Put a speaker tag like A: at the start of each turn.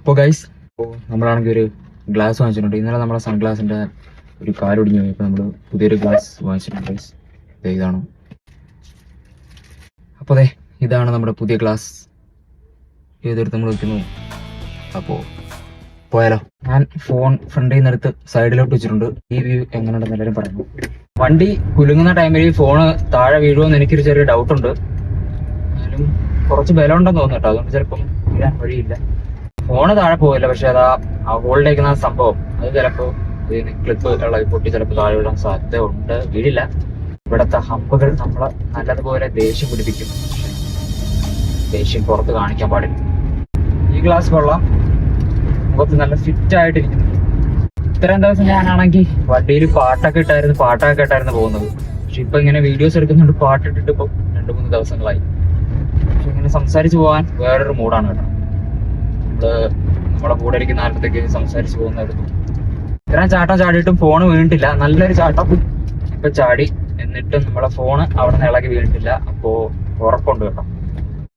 A: അപ്പോൾ ഗൈസ് നമ്മളാണെങ്കിൽ ഒരു ഗ്ലാസ് വാങ്ങിച്ചിട്ടുണ്ട്. ഇന്നലെ നമ്മളെ സൺഗ്ലാസിന്റെ ഒരു കാലൊടിഞ്ഞു പോയപ്പോൾ നമ്മൾ പുതിയൊരു ഗ്ലാസ് വാങ്ങിച്ചിട്ടുണ്ട് ഗൈസ്. ഇതാണ്. അപ്പോൾ അതെ, ഇതാണ് നമ്മുടെ പുതിയ ഗ്ലാസ്. ഏതെടുത്ത് നമ്മൾ വെക്കുന്നു. അപ്പോൾ പോയാലോ. ഞാൻ ഫോൺ ഫ്രണ്ടിൽ നിന്നെടുത്ത് സൈഡിലോട്ട് വെച്ചിട്ടുണ്ട്. ഈ വ്യൂ എങ്ങനെയുണ്ടെന്ന് എല്ലാവരും പറയുന്നു. വണ്ടി കുലുങ്ങുന്ന ടൈമിൽ ഈ ഫോണ് താഴെ വീഴുമെന്ന് എനിക്കൊരു ചെറിയ ഡൗട്ടുണ്ട്. എന്നാലും കുറച്ച് ബലം ഉണ്ടെന്ന് തോന്നുന്നു കേട്ടോ. അതുകൊണ്ട് ചിലപ്പം വീഴാൻ വഴിയില്ല. ഫോണ് താഴെ പോകില്ല, പക്ഷെ അതാ ആ ഹോളിലേക്കുന്ന സംഭവം അത് ചിലപ്പോൾ ക്ലിപ്പ് ഇളകി പൊട്ടി ചിലപ്പോൾ താഴെ വീഴാൻ സാധ്യത ഉണ്ട്. വീഴില്ല. ഇവിടുത്തെ ഹമ്പുകൾ നമ്മളെ നല്ലതുപോലെ ദേഷ്യം പിടിപ്പിക്കും. ദേഷ്യം പുറത്ത് കാണിക്കാൻ പാടില്ല. ഈ ഗ്ലാസ് കൊള്ളാം, മുഖത്ത് നല്ല ഫിറ്റ് ആയിട്ടിരിക്കുന്നു. ഇത്രയും ദിവസം ഞാനാണെങ്കിൽ വണ്ടിയിൽ പാട്ടൊക്കെ ഇട്ടായിരുന്നു പോകുന്നത്. പക്ഷെ ഇപ്പൊ ഇങ്ങനെ വീഡിയോസ് എടുക്കുന്നുണ്ട് പാട്ടിട്ടിട്ട് ഇപ്പം 2-3 ദിവസങ്ങളായി. പക്ഷെ ഇങ്ങനെ സംസാരിച്ചു പോകാൻ വേറൊരു മൂഡാണ് കേട്ടോ. നമ്മളെ കൂടെ ഇരിക്കുന്ന ആൾക്കത്തേക്ക് സംസാരിച്ചു പോകുന്നതായിരുന്നു. ഇത്രയും ചാട്ടം ചാടിയിട്ടും ഫോണ് വീണിട്ടില്ല. നല്ലൊരു ചാട്ടം ഇപ്പൊ ചാടി, എന്നിട്ടും നമ്മളെ ഫോണ് അവിടെ നിന്ന് ഇളകി വീണിട്ടില്ല. അപ്പോ ഉറപ്പുണ്ട് കേട്ടോ.